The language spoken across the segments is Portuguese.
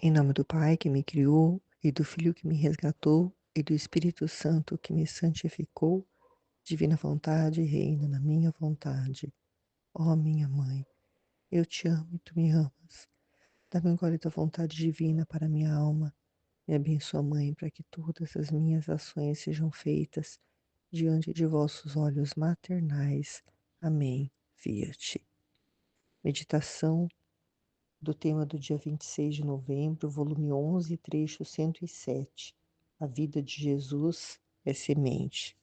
Em nome do Pai que me criou, e do Filho que me resgatou, e do Espírito Santo que me santificou, divina vontade, reina na minha vontade. Ó minha mãe, eu te amo e tu me amas. Dá-me um gole da vontade divina para minha alma. Me abençoa, Mãe, para que todas as minhas ações sejam feitas diante de vossos olhos maternais. Amém. Fiat. Meditação do tema do dia 26 de novembro, volume 11, trecho 107. A vida de Jesus é semente.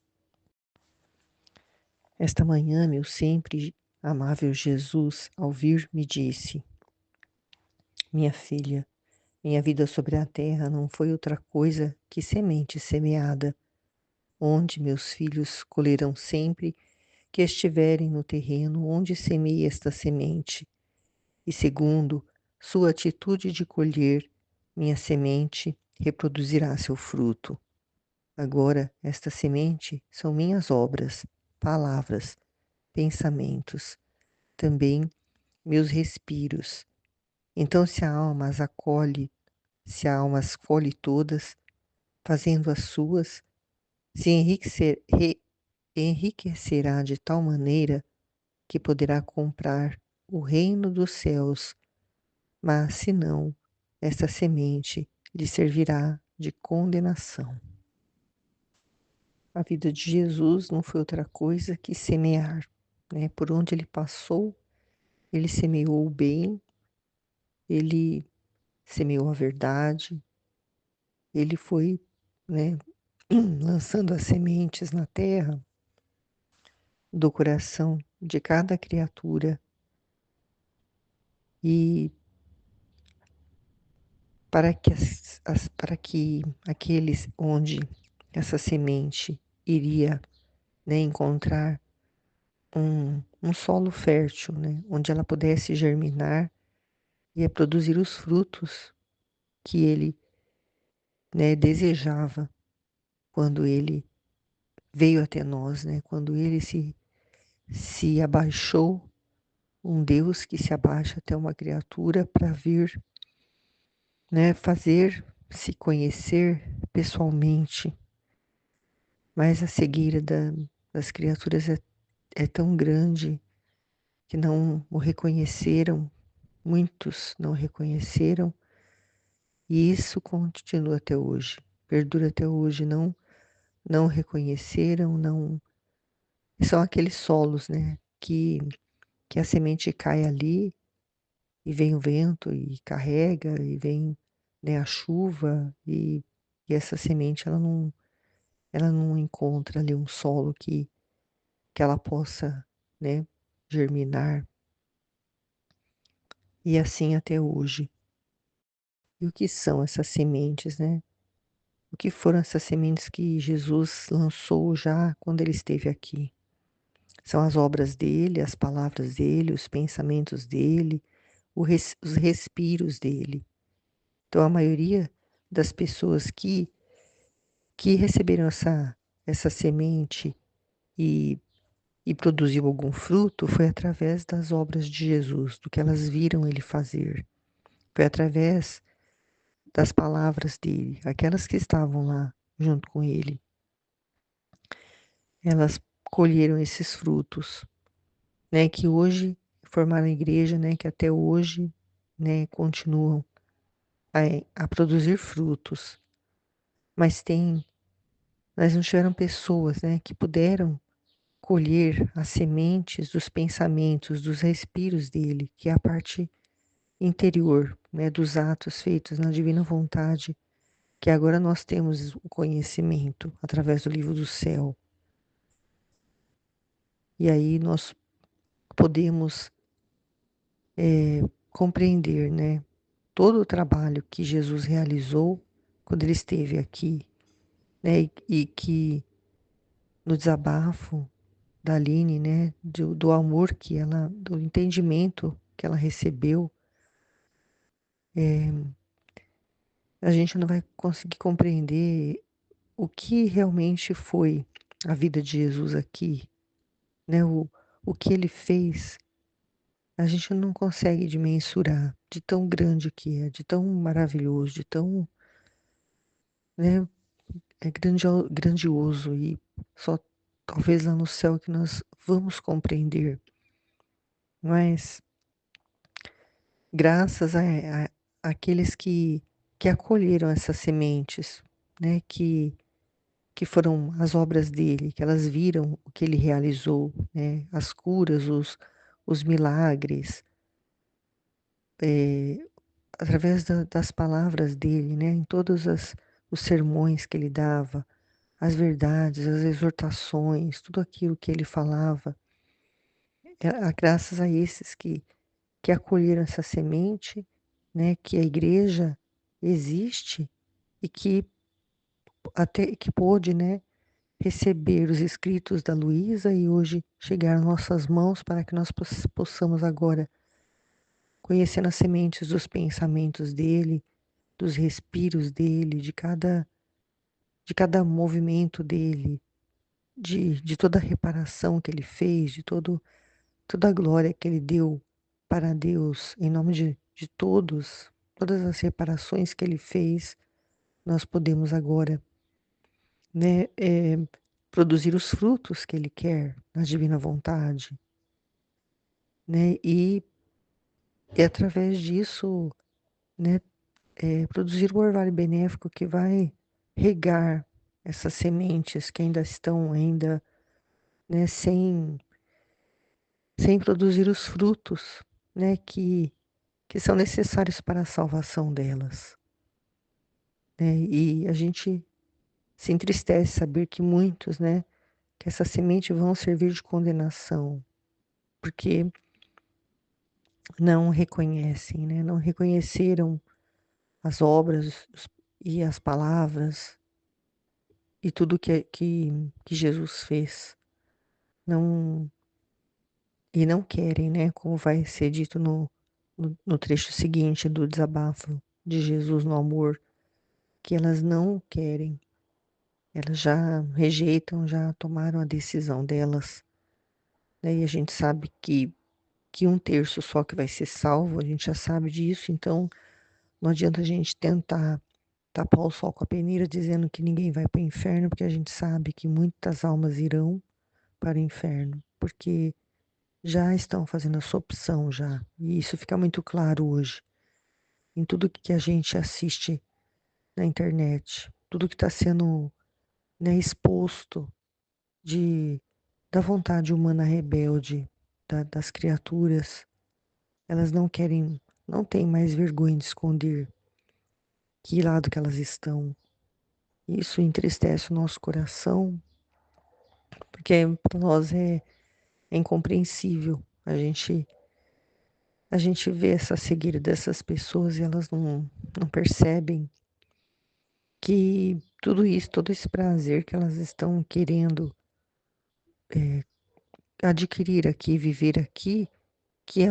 Esta manhã, meu sempre amável Jesus, ao vir, me disse: Minha filha, minha vida sobre a terra não foi outra coisa que semente semeada, onde meus filhos colherão sempre que estiverem no terreno onde semei esta semente. E segundo sua atitude de colher, minha semente reproduzirá seu fruto. Agora, esta semente são minhas obras, palavras, pensamentos, também meus respiros. Então, se a alma as colhe todas, fazendo as suas, se enriquecerá de tal maneira que poderá comprar o reino dos céus. Mas, se não, esta semente lhe servirá de condenação. A vida de Jesus não foi outra coisa que semear, né? Por onde ele passou, ele semeou o bem, ele semeou a verdade, ele foi, né, lançando as sementes na terra do coração de cada criatura e para que aqueles onde essa semente iria, né, encontrar um solo fértil, né, onde ela pudesse germinar e produzir os frutos que ele, né, desejava quando ele veio até nós, né, quando ele se abaixou, um Deus que se abaixa até uma criatura para vir, né, fazer se conhecer pessoalmente. Mas a cegueira das criaturas é tão grande que não o reconheceram, muitos não o reconheceram, e isso continua até hoje, perdura até hoje, não reconheceram, não são aqueles solos, né, que a semente cai ali e vem o vento e carrega e vem, né, a chuva e essa semente ela não encontra ali um solo que ela possa, né, germinar, e assim até hoje. E o que são essas sementes, né? O que foram essas sementes que Jesus lançou já quando ele esteve aqui? São as obras dele, as palavras dele, os pensamentos dele, os respiros dele. Então, a maioria das pessoas que receberam essa semente e, e produziu algum fruto foi através das obras de Jesus, do que elas viram ele fazer. Foi através das palavras dele, aquelas que estavam lá junto com ele. Elas colheram esses frutos, né, que hoje formaram a igreja, né, que até hoje, né, continuam a produzir frutos. Mas mas não tiveram pessoas, né, que puderam colher as sementes dos pensamentos, dos respiros dele, que é a parte interior, né, dos atos feitos na divina vontade, que agora nós temos o conhecimento através do livro do céu. E aí nós podemos compreender, né, todo o trabalho que Jesus realizou quando ele esteve aqui, né, e que no desabafo da Aline, né, do amor que ela, do entendimento que ela recebeu, a gente não vai conseguir compreender o que realmente foi a vida de Jesus aqui, né, o que ele fez a gente não consegue dimensurar de tão grande que é, de tão maravilhoso, de tão, né, grandioso e só talvez lá no céu que nós vamos compreender. Mas graças a àqueles que acolheram essas sementes, né, que foram as obras dele, que elas viram o que ele realizou, né, as curas, os milagres, eh, através das palavras dele, né, em todos os sermões que ele dava, as verdades, as exortações, tudo aquilo que ele falava, graças a esses que acolheram essa semente, né, que a igreja existe e que até que pôde, né, receber os escritos da Luísa e hoje chegar às nossas mãos para que nós possamos agora, conhecendo as sementes dos pensamentos dele, dos respiros dele, de cada movimento dele, de toda a reparação que ele fez, toda a glória que ele deu para Deus, em nome de todos, todas as reparações que ele fez, nós podemos agora, né, produzir os frutos que ele quer na divina vontade, né, e através disso, né, produzir o orvalho benéfico que vai regar essas sementes que ainda estão ainda, né, sem produzir os frutos, né, que são necessários para a salvação delas, né? E a gente se entristece saber que muitos, né, que essa semente vão servir de condenação, porque não reconhecem, né, não reconheceram as obras e as palavras e tudo que Jesus fez. Não, e não querem, né, como vai ser dito no trecho seguinte do desabafo de Jesus no amor, que elas não querem, elas já rejeitam, já tomaram a decisão delas. Daí a gente sabe que um terço só que vai ser salvo, a gente já sabe disso, então não adianta a gente tentar tapar o sol com a peneira dizendo que ninguém vai para o inferno, porque a gente sabe que muitas almas irão para o inferno, porque já estão fazendo a sua opção já. E isso fica muito claro hoje em tudo que a gente assiste na internet, tudo que está sendo, né, exposto de da vontade humana rebelde das criaturas. Elas não querem, não têm mais vergonha de esconder que lado que elas estão. Isso entristece o nosso coração, porque para nós é incompreensível. A gente vê essa cegueira dessas pessoas e elas não percebem que tudo isso, todo esse prazer que elas estão querendo adquirir aqui, viver aqui, que é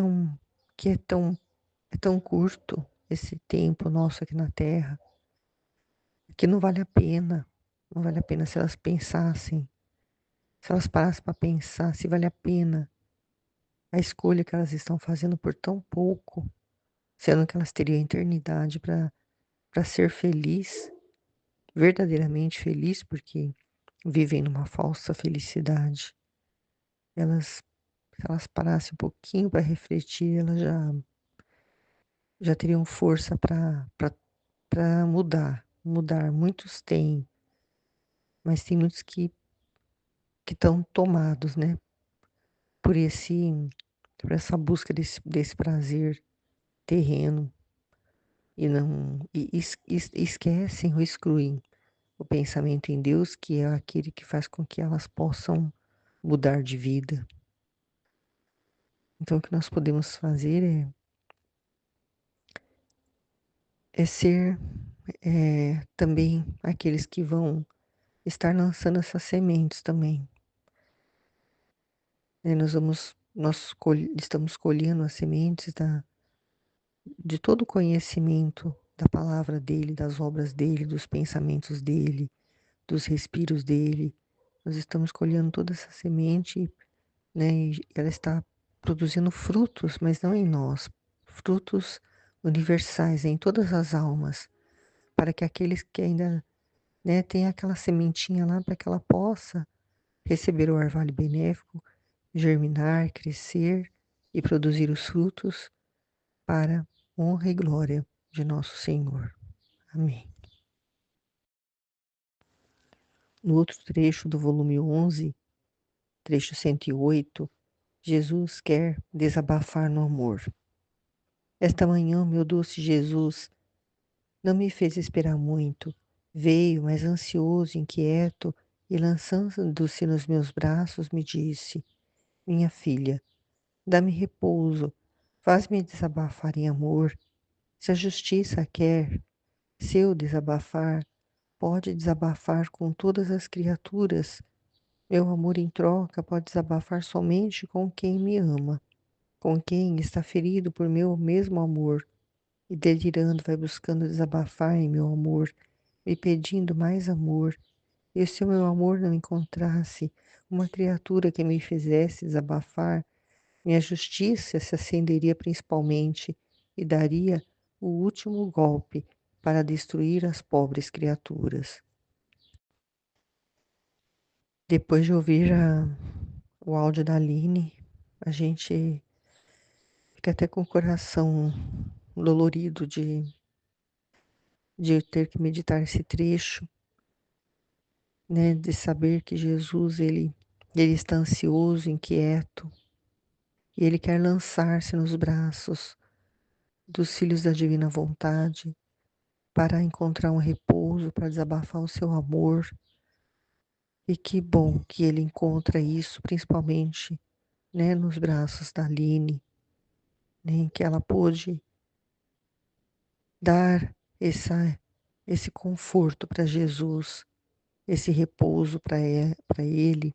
que é tão curto esse tempo nosso aqui na Terra, que não vale a pena. Não vale a pena se elas pensassem, se elas parassem para pensar se vale a pena a escolha que elas estão fazendo por tão pouco, sendo que elas teriam a eternidade para ser feliz, verdadeiramente feliz, porque vivem numa falsa felicidade. Se elas parassem um pouquinho para refletir, elas já teriam força para mudar. Muitos têm, mas tem muitos que estão tomados, né, por por essa busca desse prazer terreno e não esquecem ou excluem o pensamento em Deus, que é aquele que faz com que elas possam mudar de vida. Então, o que nós podemos fazer é ser também aqueles que vão estar lançando essas sementes também. Estamos colhendo as sementes de todo o conhecimento da palavra dele, das obras dele, dos pensamentos dele, dos respiros dele. Nós estamos colhendo toda essa semente, né? E ela está produzindo frutos, mas não em nós, frutos universais em todas as almas, para que aqueles que ainda, né, tem aquela sementinha lá para que ela possa receber o orvalho benéfico, germinar, crescer e produzir os frutos para honra e glória de nosso Senhor. Amém. No outro trecho do volume 11, trecho 108, Jesus quer desabafar no amor. Esta manhã, meu doce Jesus, não me fez esperar muito. Veio, mas ansioso, inquieto, e lançando-se nos meus braços, me disse: Minha filha, dá-me repouso, faz-me desabafar em amor. Se a justiça quer, se eu desabafar, pode desabafar com todas as criaturas. Meu amor em troca pode desabafar somente com quem me ama, com quem está ferido por meu mesmo amor e delirando vai buscando desabafar em meu amor, me pedindo mais amor. E se o meu amor não encontrasse uma criatura que me fizesse desabafar, minha justiça se acenderia principalmente e daria o último golpe para destruir as pobres criaturas. Depois de ouvir o áudio da Aline, a gente fica até com o coração dolorido de ter que meditar esse trecho, né, de saber que Jesus, ele está ansioso, inquieto, e ele quer lançar-se nos braços dos filhos da divina vontade para encontrar um repouso, para desabafar o seu amor. E que bom que ele encontra isso, principalmente, né, nos braços da Aline, né, que ela pôde dar esse conforto para Jesus, esse repouso para ele.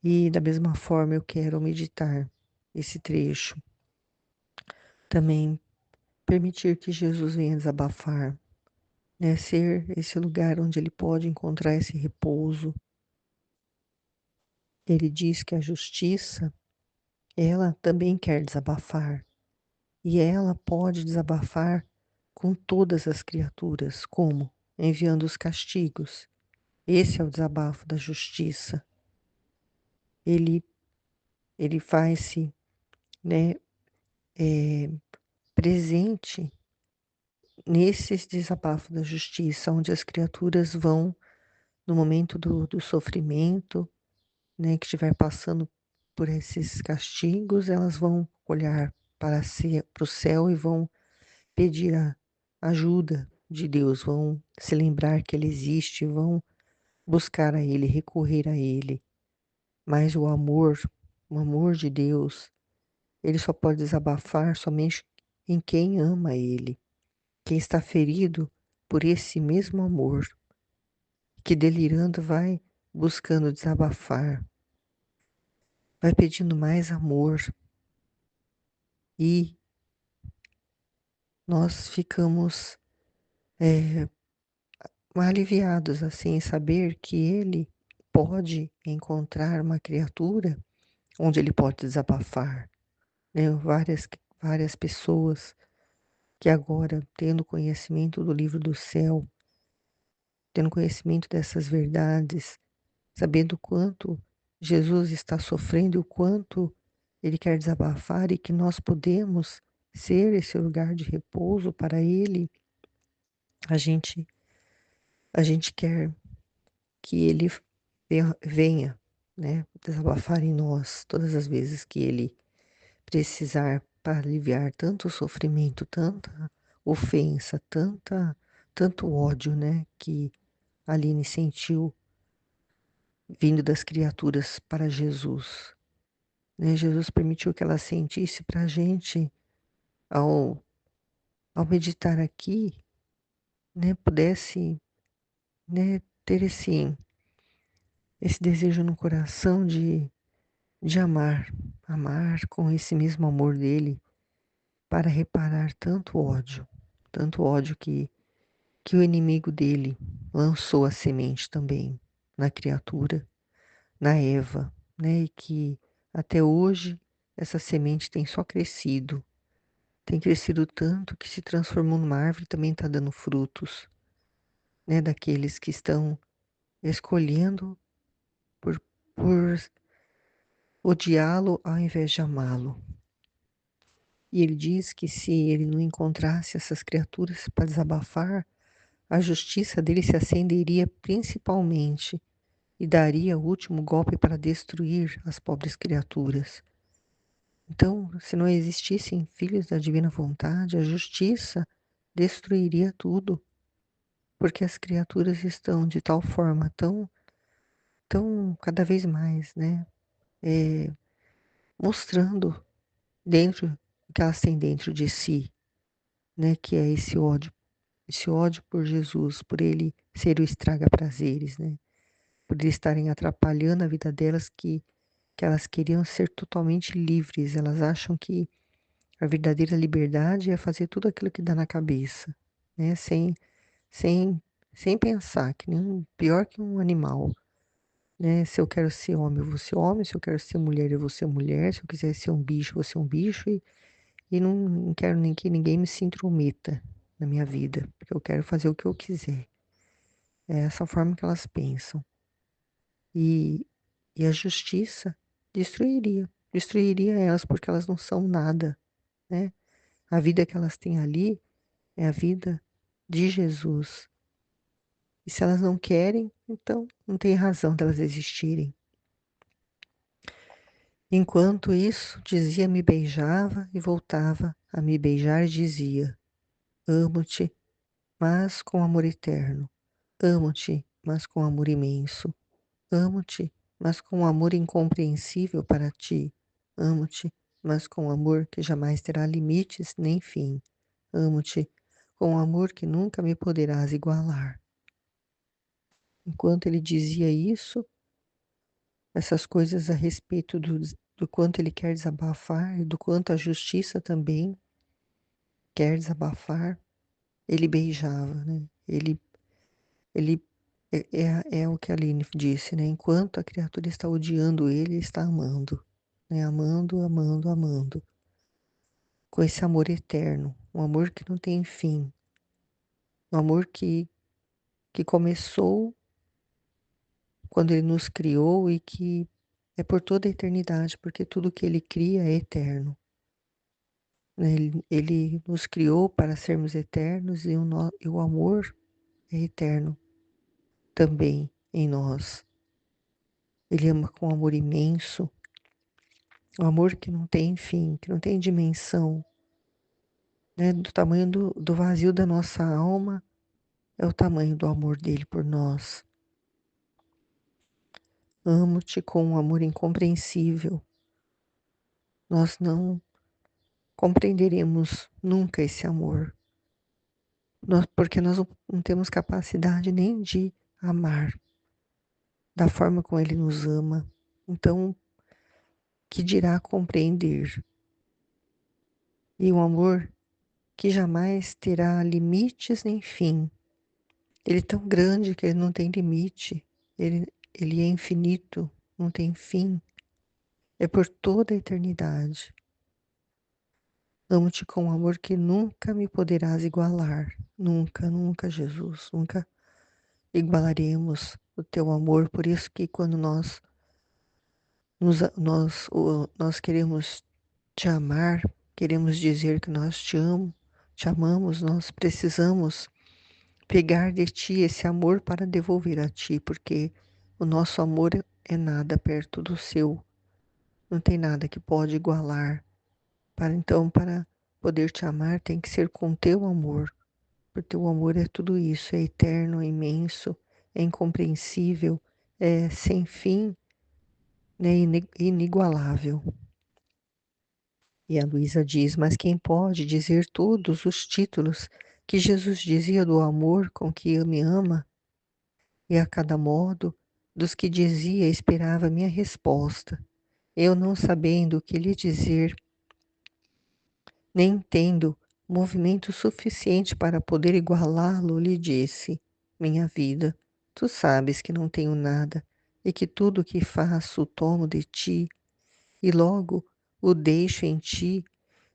E da mesma forma eu quero meditar esse trecho. Também permitir que Jesus venha desabafar, né? Ser esse lugar onde ele pode encontrar esse repouso. Ele diz que a justiça, ela também quer desabafar. E ela pode desabafar com todas as criaturas. Como? Enviando os castigos. Esse é o desabafo da justiça. Ele, ele faz-se, né, presente nesses desabafos da justiça, onde as criaturas vão, no momento do sofrimento, né, que estiver passando por esses castigos, elas vão olhar para o céu e vão pedir a ajuda de Deus, vão se lembrar que Ele existe, vão buscar a Ele, recorrer a Ele. Mas o amor de Deus, Ele só pode desabafar somente em quem ama Ele, quem está ferido por esse mesmo amor, que delirando vai buscando desabafar, vai pedindo mais amor e nós ficamos aliviados assim em saber que ele pode encontrar uma criatura onde ele pode desabafar, né? Várias pessoas que agora, tendo conhecimento do livro do céu, tendo conhecimento dessas verdades, sabendo o quanto Jesus está sofrendo e o quanto ele quer desabafar e que nós podemos ser esse lugar de repouso para ele, a gente a gente quer que ele venha, né, desabafar em nós todas as vezes que ele precisar para aliviar tanto sofrimento, tanta ofensa, tanto ódio, né, que a Aline sentiu vindo das criaturas para Jesus. Né? Jesus permitiu que ela sentisse para a gente, ao, ao meditar aqui, né, pudesse, né, ter esse desejo no coração de amar, amar com esse mesmo amor dele para reparar tanto ódio que o inimigo dele lançou a semente também na criatura, na Eva, né? E que até hoje essa semente tem só crescido. Tem crescido tanto que se transformou numa árvore e também está dando frutos, né? Daqueles que estão escolhendo por, por odiá-lo ao invés de amá-lo. E ele diz que se ele não encontrasse essas criaturas para desabafar, a justiça dele se acenderia principalmente e daria o último golpe para destruir as pobres criaturas. Então, se não existissem filhos da divina vontade, a justiça destruiria tudo, porque as criaturas estão de tal forma tão cada vez mais, né, mostrando dentro o que elas têm dentro de si, né, que é esse ódio por Jesus, por ele ser o estraga-prazeres, né, por eles estarem atrapalhando a vida delas que elas queriam ser totalmente livres, elas acham que a verdadeira liberdade é fazer tudo aquilo que dá na cabeça, né? Sem, sem pensar, que nem pior que um animal, né? Se eu quero ser homem, eu vou ser homem. Se eu quero ser mulher, eu vou ser mulher. Se eu quiser ser um bicho, eu vou ser um bicho. E não quero nem que ninguém me se intrometa na minha vida, porque eu quero fazer o que eu quiser. É essa forma que elas pensam. E, e a justiça destruiria elas, porque elas não são nada, né? A vida que elas têm ali é a vida de Jesus. E se elas não querem, então não tem razão delas existirem. Enquanto isso, dizia, me beijava e voltava a me beijar e dizia: amo-te, mas com amor eterno. Amo-te, mas com amor imenso. Amo-te, mas com amor incompreensível para ti. Amo-te, mas com amor que jamais terá limites nem fim. Amo-te, com amor que nunca me poderás igualar. Enquanto ele dizia isso, essas coisas a respeito do quanto ele quer desabafar e do quanto a justiça também quer desabafar, ele beijava, né? Ele é o que a Aline disse, né? Enquanto a criatura está odiando ele está amando, né? Amando, amando, amando. Com esse amor eterno, um amor que não tem fim, um amor que começou quando ele nos criou e que é por toda a eternidade, porque tudo que ele cria é eterno, né? Ele nos criou para sermos eternos e e o amor é eterno também em nós. Ele ama com amor imenso, um amor que não tem fim, que não tem dimensão, né? Do tamanho do vazio da nossa alma, é o tamanho do amor dele por nós. Amo-te com um amor incompreensível. Nós não compreenderemos nunca esse amor, porque nós não temos capacidade nem de amar da forma como ele nos ama. Então, que dirá compreender? E um amor que jamais terá limites nem fim. Ele é tão grande que ele não tem limite. Ele é infinito, não tem fim. É por toda a eternidade. Amo-te com um amor que nunca me poderás igualar. Nunca, nunca, Jesus. Nunca igualaremos o teu amor. Por isso que quando nós queremos te amar, queremos dizer que nós te amamos, nós precisamos pegar de ti esse amor para devolver a ti, porque o nosso amor é nada perto do seu. Não tem nada que pode igualar. Para poder te amar, tem que ser com teu amor, porque o amor é tudo isso, é eterno, é imenso, é incompreensível, é sem fim, né, inigualável. E a Luísa diz, mas quem pode dizer todos os títulos que Jesus dizia do amor com que me ama? E a cada modo, dos que dizia, esperava minha resposta. Eu, não sabendo o que lhe dizer, nem tendo movimento suficiente para poder igualá-lo, lhe disse: minha vida, tu sabes que não tenho nada e que tudo o que faço tomo de ti, e logo o deixo em ti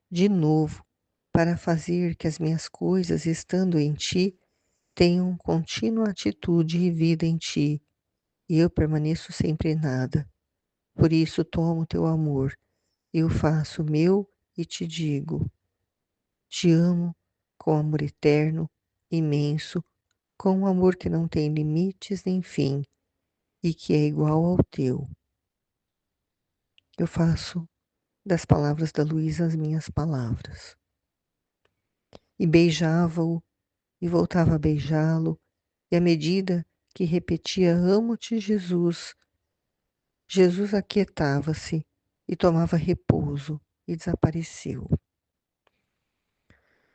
de novo, para fazer que as minhas coisas, estando em ti, tenham contínua atitude e vida em ti, e eu permaneço sempre em nada. Por isso tomo teu amor, eu faço meu e te digo: te amo com amor eterno, imenso, com um amor que não tem limites nem fim e que é igual ao teu. Eu faço das palavras da Luísa as minhas palavras. E beijava-o e voltava a beijá-lo, e à medida que repetia amo-te, Jesus, Jesus aquietava-se e tomava repouso e desapareceu.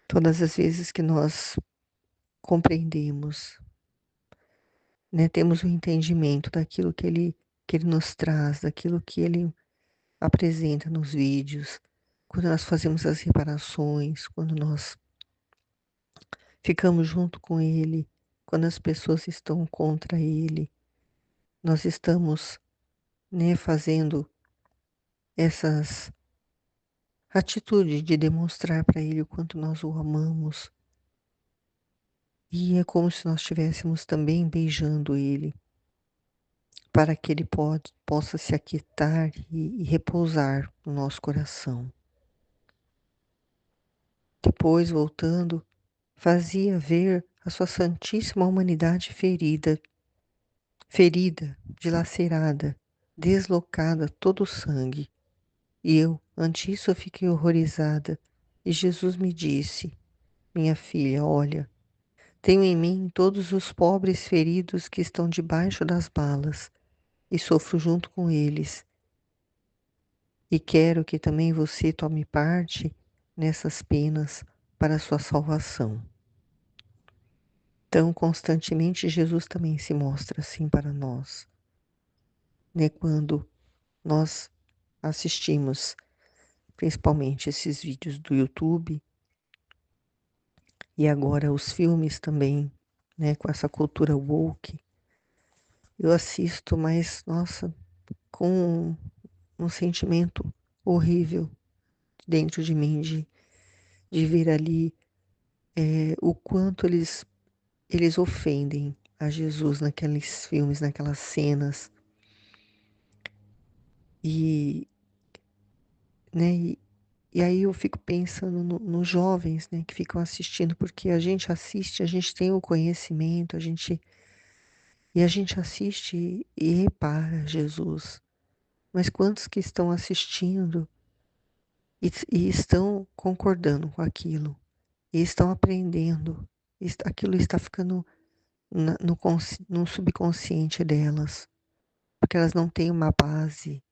Todas as vezes que nós compreendemos, né, temos o entendimento daquilo que ele nos traz, daquilo que ele apresenta nos vídeos, quando nós fazemos as reparações, quando nós ficamos junto com ele, quando as pessoas estão contra ele, nós estamos, né, fazendo essas atitudes de demonstrar para ele o quanto nós o amamos. E é como se nós estivéssemos também beijando ele, para que ele possa se aquietar e repousar no nosso coração. Depois, voltando, fazia ver a sua santíssima humanidade ferida, dilacerada, deslocada todo o sangue. E eu, ante isso, fiquei horrorizada. E Jesus me disse: minha filha, olha, tenho em mim todos os pobres feridos que estão debaixo das balas e sofro junto com eles. E quero que também você tome parte nessas penas para a sua salvação. Então, constantemente, Jesus também se mostra assim para nós, né? Quando nós assistimos, principalmente esses vídeos do YouTube e agora os filmes também, né? Com essa cultura woke, eu assisto, mas, nossa, com um sentimento horrível dentro de mim de ver ali o quanto eles ofendem a Jesus naqueles filmes, naquelas cenas. E, né, e aí eu fico pensando nos jovens, né, que ficam assistindo, porque a gente assiste, a gente tem o conhecimento, a gente assiste e repara Jesus. Mas quantos que estão assistindo e estão concordando com aquilo, e estão aprendendo, aquilo está ficando no subconsciente delas, porque elas não têm uma base,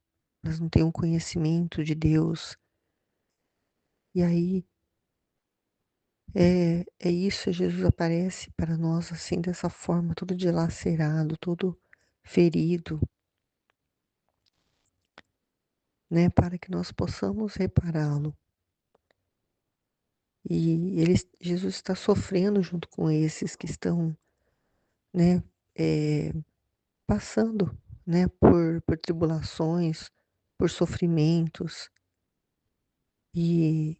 elas não têm um conhecimento de Deus. E aí é isso, Jesus aparece para nós assim, dessa forma, todo dilacerado, todo ferido, né, para que nós possamos repará-lo. E Jesus está sofrendo junto com esses que estão, né, eh, passando, né, por tribulações, por sofrimentos, e,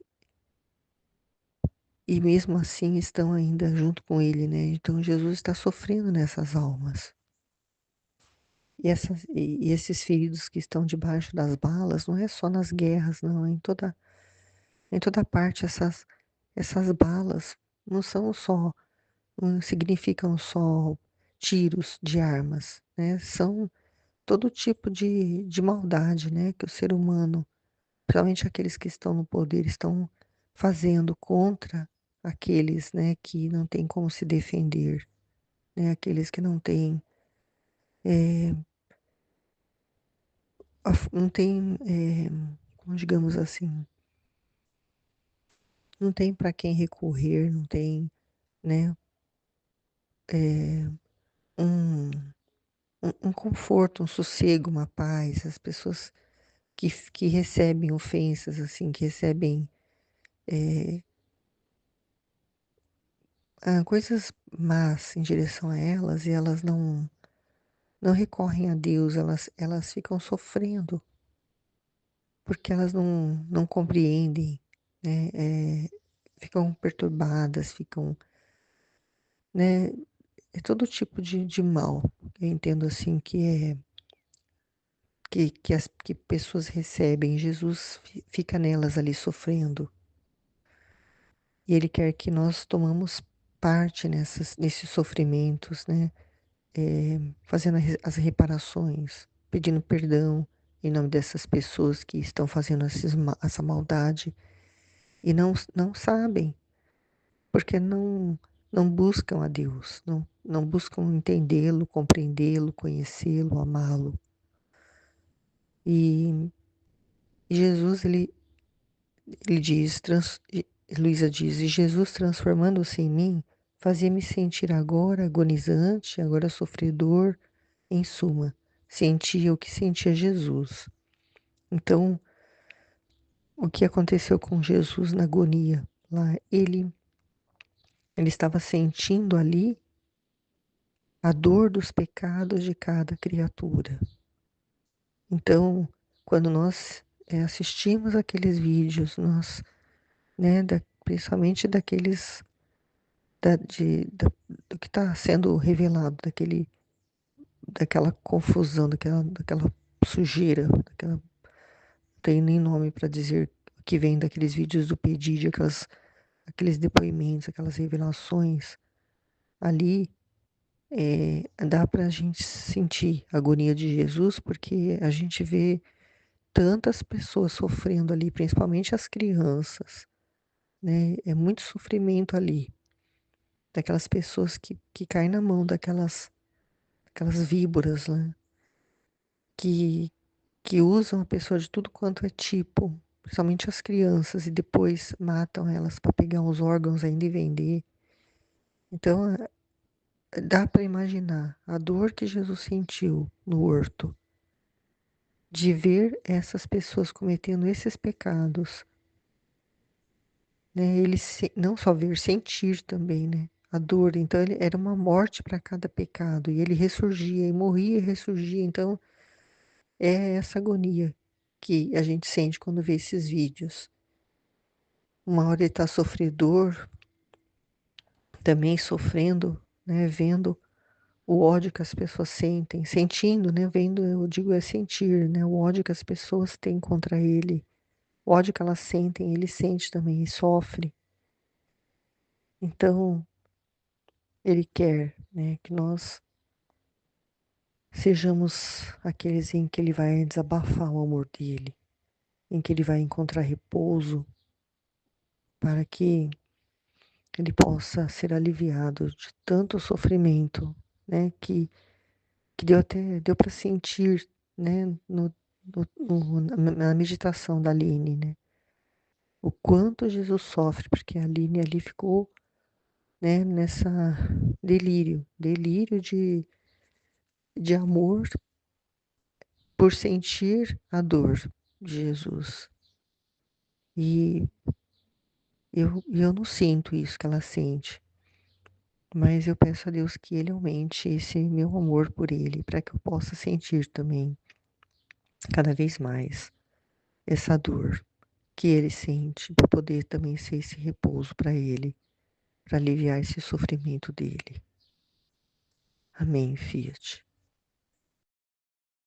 e mesmo assim estão ainda junto com ele, né? Então Jesus está sofrendo nessas almas. E esses feridos que estão debaixo das balas, não é só nas guerras, não, é em toda parte essas balas não são só, não significam só tiros de armas, né? São todo tipo de maldade, né? Que o ser humano, principalmente aqueles que estão no poder, estão fazendo contra aqueles, né, que não têm como se defender, né? Aqueles que não têm, eh, não têm, como digamos assim, não tem para quem recorrer, não tem, né, um, um conforto, um sossego, uma paz. As pessoas que recebem ofensas, assim, que recebem coisas más em direção a elas e elas não recorrem a Deus, elas ficam sofrendo, porque elas não compreendem, né? Ficam perturbadas, ficam, né? É todo tipo de mal. Eu entendo assim que pessoas recebem. Jesus fica nelas ali sofrendo. E Ele quer que nós tomamos parte nesses sofrimentos, né? Fazendo as reparações, pedindo perdão em nome dessas pessoas que estão fazendo essa maldade e não sabem, porque não buscam a Deus, não buscam entendê-lo, compreendê-lo, conhecê-lo, amá-lo. E Jesus, ele diz, Luísa diz, e Jesus transformando-se em mim, fazia-me sentir agora agonizante, agora sofredor, em suma, sentia o que sentia Jesus. Então, o que aconteceu com Jesus na agonia? Lá, ele estava sentindo ali a dor dos pecados de cada criatura. Então, quando nós assistimos aqueles vídeos, nós, né, principalmente daqueles do que está sendo revelado, daquela confusão, daquela sujeira, não tenho nem nome para dizer o que vem daqueles vídeos do Pedide, aqueles depoimentos, aquelas revelações, ali dá para a gente sentir a agonia de Jesus, porque a gente vê tantas pessoas sofrendo ali, principalmente as crianças, né? É muito sofrimento ali, daquelas pessoas que caem na mão aquelas víboras, né? Que, que usam a pessoa de tudo quanto é tipo, principalmente as crianças, e depois matam elas para pegar os órgãos ainda e vender. Então, dá para imaginar a dor que Jesus sentiu no horto, de ver essas pessoas cometendo esses pecados, né? Não só ver, sentir também, né? A dor. Então, ele era uma morte para cada pecado, e ele ressurgia, e morria e ressurgia. Então, é essa agonia que a gente sente quando vê esses vídeos. Uma hora ele está sofredor, também sofrendo, né? Vendo o ódio que as pessoas sentem, sentindo, né? Vendo, eu digo é sentir, né? O ódio que as pessoas têm contra ele, o ódio que elas sentem, ele sente também e sofre. Então, ele quer, né, que nós sejamos aqueles em que ele vai desabafar o amor dele, em que ele vai encontrar repouso, para que ele possa ser aliviado de tanto sofrimento, né, que deu para sentir, né, na meditação da Aline, né, o quanto Jesus sofre, porque a Aline ali ficou, né, nessa delírio de amor por sentir a dor de Jesus. E eu não sinto isso que ela sente, mas eu peço a Deus que Ele aumente esse meu amor por Ele, para que eu possa sentir também, cada vez mais, essa dor que Ele sente, para poder também ser esse repouso para Ele, para aliviar esse sofrimento dele. Amém, Fiat.